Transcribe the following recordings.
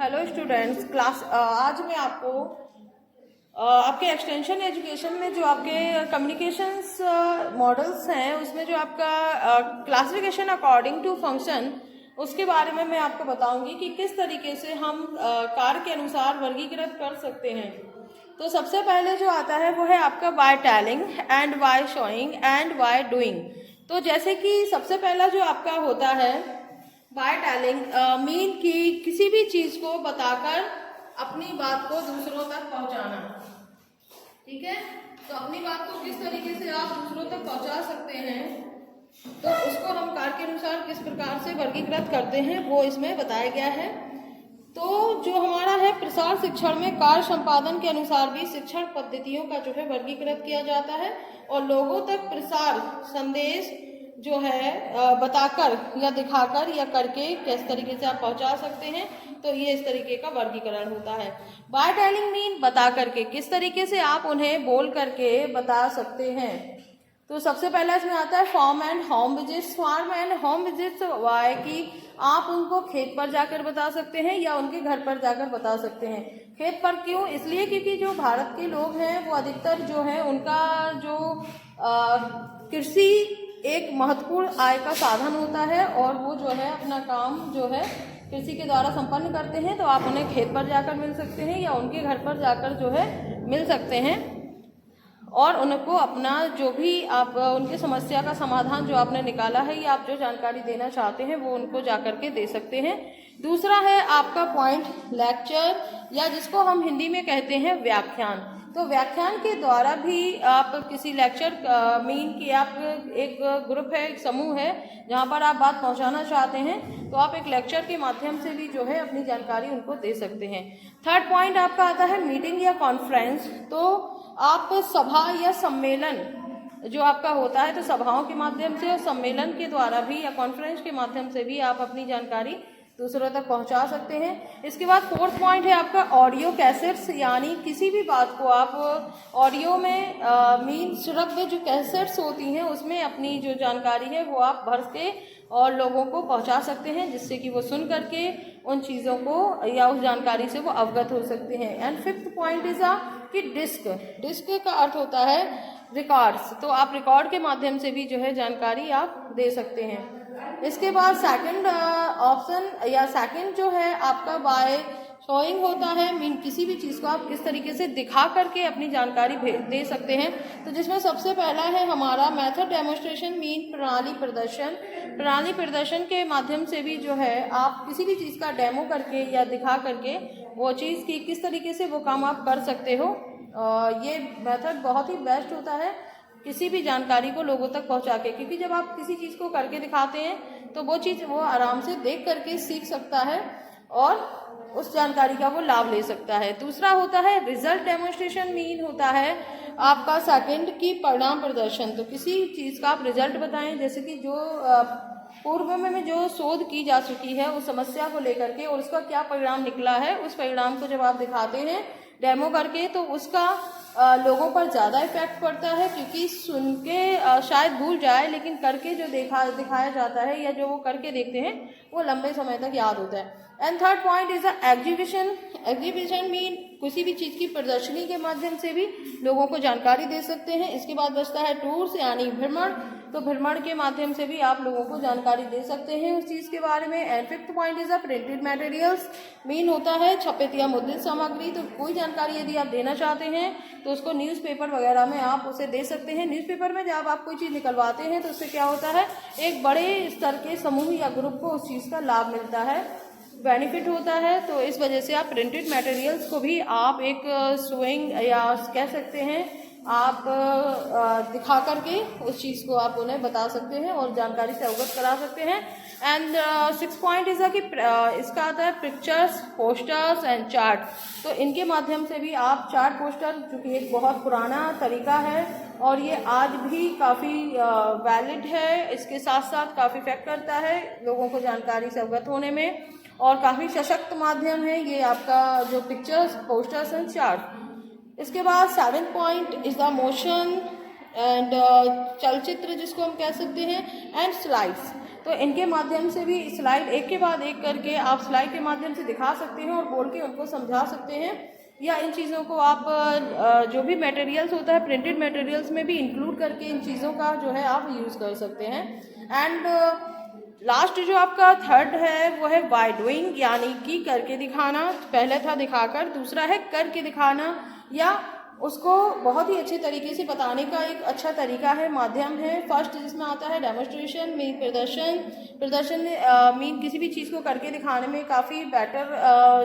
Hello students, आज मैं आपको आपके एक्सटेंशन एजुकेशन में जो आपके कम्युनिकेशंस मॉडल्स हैं उसमें जो आपका क्लासिफिकेशन अकॉर्डिंग टू फंक्शन उसके बारे में मैं आपको बताऊंगी कि किस तरीके से हम कार्य के अनुसार वर्गीकृत कर सकते हैं। तो सबसे पहले जो आता है वो है आपका by telling and by showing and by doing. तो जैसे कि सबसे पहला जो आपका होता है बाय टेलिंग मीन कि किसी भी चीज को बताकर अपनी बात को दूसरों तक पहुंचाना। ठीक है, तो अपनी बात को किस तरीके से आप दूसरों तक पहुंचा सकते हैं तो उसको हम कार्य के अनुसार किस प्रकार से वर्गीकृत करते हैं वो इसमें बताया गया है। तो जो हमारा है प्रसार शिक्षण में कार्य संपादन के अनुसार भी शिक्षण पद्धतियों का जो है वर्गीकृत किया जाता है और लोगों तक प्रसार संदेश जो है बताकर या दिखाकर या करके किस तरीके से आप पहुंचा सकते हैं, तो ये इस तरीके का वर्गीकरण होता है। बाय टेलिंग मीन बता करके, किस तरीके से आप उन्हें बोल करके बता सकते हैं। तो सबसे पहला इसमें आता है farm and home visits. Farm and home visits why कि आप उनको खेत पर जाकर बता सकते हैं या उनके घर पर जाकर बता सकते हैं। खेत पर क्यों? इसलिए क्योंकि जो भारत के लोग हैं वो अधिकतर जो है उनका जो कृषि एक महत्वपूर्ण आय का साधन होता है और वो जो है अपना काम जो है कृषि के द्वारा संपन्न करते हैं। तो आप उन्हें खेत पर जाकर मिल सकते हैं या उनके घर पर जाकर जो है मिल सकते हैं और उनको अपना जो भी आप उनकी समस्या का समाधान जो आपने निकाला है या आप जो जानकारी देना चाहते हैं वो उनको जाकर के दे सकते हैं। दूसरा है आपका पॉइंट लेक्चर या जिसको हम हिंदी में कहते हैं व्याख्यान। तो व्याख्यान के द्वारा भी आप किसी लेक्चर मीन कि आप एक ग्रुप है, एक समूह है जहाँ पर आप बात पहुँचाना चाहते हैं तो आप एक लेक्चर के माध्यम से भी जो है अपनी जानकारी उनको दे सकते हैं। थर्ड पॉइंट आपका आता है मीटिंग या कॉन्फ्रेंस। तो आप सभा या सम्मेलन जो आपका होता है तो सभाओं के माध्यम से और सम्मेलन के द्वारा भी या कॉन्फ्रेंस के माध्यम से भी आप अपनी जानकारी दूसरों तक पहुंचा सकते हैं। इसके बाद फोर्थ पॉइंट है आपका ऑडियो कैसेट्स, यानी किसी भी बात को आप ऑडियो में मीन श्रव्य जो कैसेट्स होती हैं उसमें अपनी जो जानकारी है वो आप भर के और लोगों को पहुंचा सकते हैं जिससे कि वो सुन करके उन चीज़ों को या उस जानकारी से वो अवगत हो सकते हैं। एंड फिफ्थ पॉइंट इज कि डिस्क का अर्थ होता है रिकॉर्ड्स। तो आप रिकॉर्ड के माध्यम से भी जो है जानकारी आप दे सकते हैं। इसके बाद सेकंड ऑप्शन या सेकंड जो है आपका बाय शोइंग होता है मीन किसी भी चीज़ को आप किस तरीके से दिखा करके अपनी जानकारी दे सकते हैं। तो जिसमें सबसे पहला है हमारा मेथड डेमोन्स्ट्रेशन मीन प्रणाली प्रदर्शन। प्रणाली प्रदर्शन के माध्यम से भी जो है आप किसी भी चीज़ का डेमो करके या दिखा करके वो चीज़ की किस तरीके से वो काम आप कर सकते हो। ये मेथड बहुत ही बेस्ट होता है किसी भी जानकारी को लोगों तक पहुंचा के, क्योंकि जब आप किसी चीज़ को करके दिखाते हैं तो वो चीज़ वो आराम से देख करके सीख सकता है और उस जानकारी का वो लाभ ले सकता है। दूसरा होता है रिजल्ट डेमोन्स्ट्रेशन मीन होता है आपका सेकंड की परिणाम प्रदर्शन। तो किसी चीज़ का आप रिजल्ट बताएं, जैसे कि जो पूर्व में जो शोध की जा चुकी है उस समस्या को लेकर के और उसका क्या परिणाम निकला है, उस परिणाम को जब आप दिखाते हैं डेमो करके तो उसका लोगों पर ज़्यादा इफेक्ट पड़ता है, क्योंकि सुन के शायद भूल जाए लेकिन करके जो दिखाया जाता है या जो वो करके देखते हैं वो लंबे समय तक याद होता है। And third point is exhibition. Exhibition mean किसी भी चीज़ की प्रदर्शनी के माध्यम से भी लोगों को जानकारी दे सकते हैं। इसके बाद बचता है टूर्स यानी भ्रमण। तो भ्रमण के माध्यम से भी आप लोगों को जानकारी दे सकते हैं उस चीज़ के बारे में। And fifth point is printed materials mean होता है छपित या मुद्रित सामग्री। तो कोई जानकारी यदि आप देना चाहते हैं तो उसको न्यूज़पेपर वगैरह में आप उसे दे सकते हैं। न्यूज़पेपर में जब आप कोई चीज़ निकलवाते हैं तो उससे क्या होता है एक बड़े स्तर के समूह या ग्रुप को उस चीज़ का लाभ मिलता है, बेनिफिट होता है। तो इस वजह से आप प्रिंटेड मटेरियल्स को भी आप एक शोइंग या कह सकते हैं आप दिखा करके उस चीज़ को आप उन्हें बता सकते हैं और जानकारी से अवगत करा सकते हैं। एंड सिक्स पॉइंट इज कि इसका आता है पिक्चर्स, पोस्टर्स एंड चार्ट। तो इनके माध्यम से भी आप चार्ट पोस्टर, जो कि एक बहुत पुराना तरीका है और ये आज भी काफ़ी वैलिड है, इसके साथ साथ काफ़ी इफेक्ट करता है लोगों को जानकारी से अवगत होने में और काफ़ी सशक्त माध्यम है ये आपका जो पिक्चर्स, पोस्टर्स एंड चार्ट। इसके बाद seventh point is the motion and चलचित्र जिसको हम कह सकते हैं एंड स्लाइड्स। तो इनके माध्यम से भी स्लाइड एक के बाद एक करके आप स्लाइड के माध्यम से दिखा सकते हैं और बोल के उनको समझा सकते हैं, या इन चीज़ों को आप जो भी मटेरियल्स होता है प्रिंटेड मटेरियल्स में भी इंक्लूड करके इन चीज़ों का जो है आप यूज़ कर सकते हैं। एंड लास्ट जो आपका थर्ड है वो है बाय डूइंग, यानी कि करके दिखाना। पहले था दिखाकर, दूसरा है करके दिखाना, या उसको बहुत ही अच्छे तरीके से बताने का एक अच्छा तरीका है, माध्यम है। फर्स्ट जिसमें आता है डेमोन्स्ट्रेशन, मीन प्रदर्शन मीन किसी भी चीज़ को करके दिखाने में काफ़ी बेटर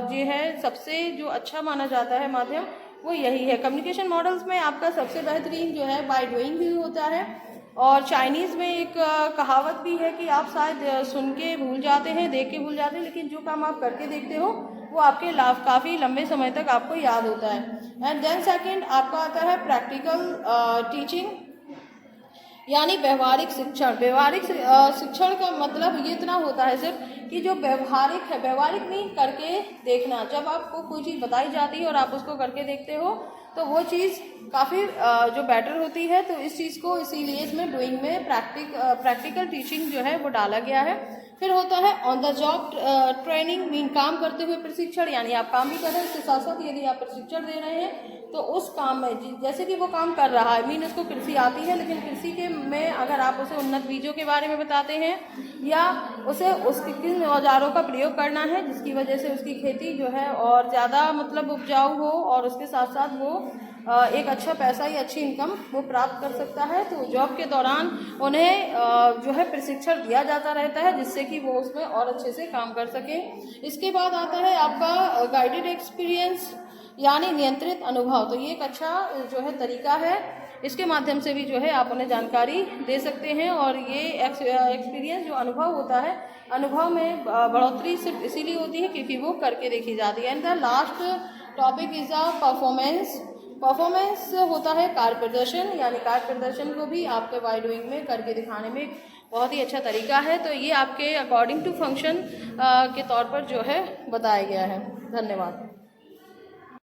जो है सबसे जो अच्छा माना जाता है माध्यम वो यही है। कम्युनिकेशन मॉडल्स में आपका सबसे बेहतरीन जो है बाय डूइंग भी होता है। और चाइनीज़ में एक कहावत भी है कि आप शायद सुन के भूल जाते हैं, देख के भूल जाते हैं, लेकिन जो काम आप करके देखते हो वो आपके काफ़ी लंबे समय तक आपको याद होता है। एंड देन सेकंड आपका आता है प्रैक्टिकल टीचिंग, यानी व्यवहारिक शिक्षण। व्यवहारिक शिक्षण का मतलब ये इतना होता है सिर्फ कि जो व्यवहारिक है, व्यवहारिक नहीं करके देखना। जब आपको कोई चीज़ बताई जाती है और आप उसको करके देखते हो तो वो चीज़ काफ़ी जो बेटर होती है। तो इस चीज़ को इसीलिए इसमें डूइंग में प्रैक्टिकल टीचिंग जो है वो डाला गया है। फिर होता है on the job training, mean काम करते हुए प्रशिक्षण, यानी आप काम भी कर रहे हैं उसके साथ साथ यदि आप प्रशिक्षण दे रहे हैं तो उस काम में जैसे कि वो काम कर रहा है, मीन उसको कृषि आती है, लेकिन कृषि के में अगर आप उसे उन्नत बीजों के बारे में बताते हैं या उसे उसके किन औजारों का प्रयोग करना है जिसकी वजह से उसकी खेती जो है और ज़्यादा मतलब उपजाऊ हो और उसके साथ साथ वो एक अच्छा पैसा या अच्छी इनकम वो प्राप्त कर सकता है, तो जॉब के दौरान उन्हें जो है प्रशिक्षण दिया जाता रहता है जिससे कि वो उसमें और अच्छे से काम कर सके। इसके बाद आता है आपका गाइडेड एक्सपीरियंस, यानी नियंत्रित अनुभव। तो ये एक अच्छा जो है तरीका है, इसके माध्यम से भी जो है आप उन्हें जानकारी दे सकते हैं। और ये एक्सपीरियंस जो अनुभव होता है, अनुभव में बढ़ोतरी सिर्फ इसीलिए होती है क्योंकि वो करके देखी जाती है। And the last topic is a performance. Performance होता है कार्य प्रदर्शन, यानी कार्य प्रदर्शन को भी आपके बाय डूइंग में करके दिखाने में बहुत ही अच्छा तरीका है। तो ये आपके अकॉर्डिंग टू फंक्शन के तौर पर जो है बताया गया है। धन्यवाद।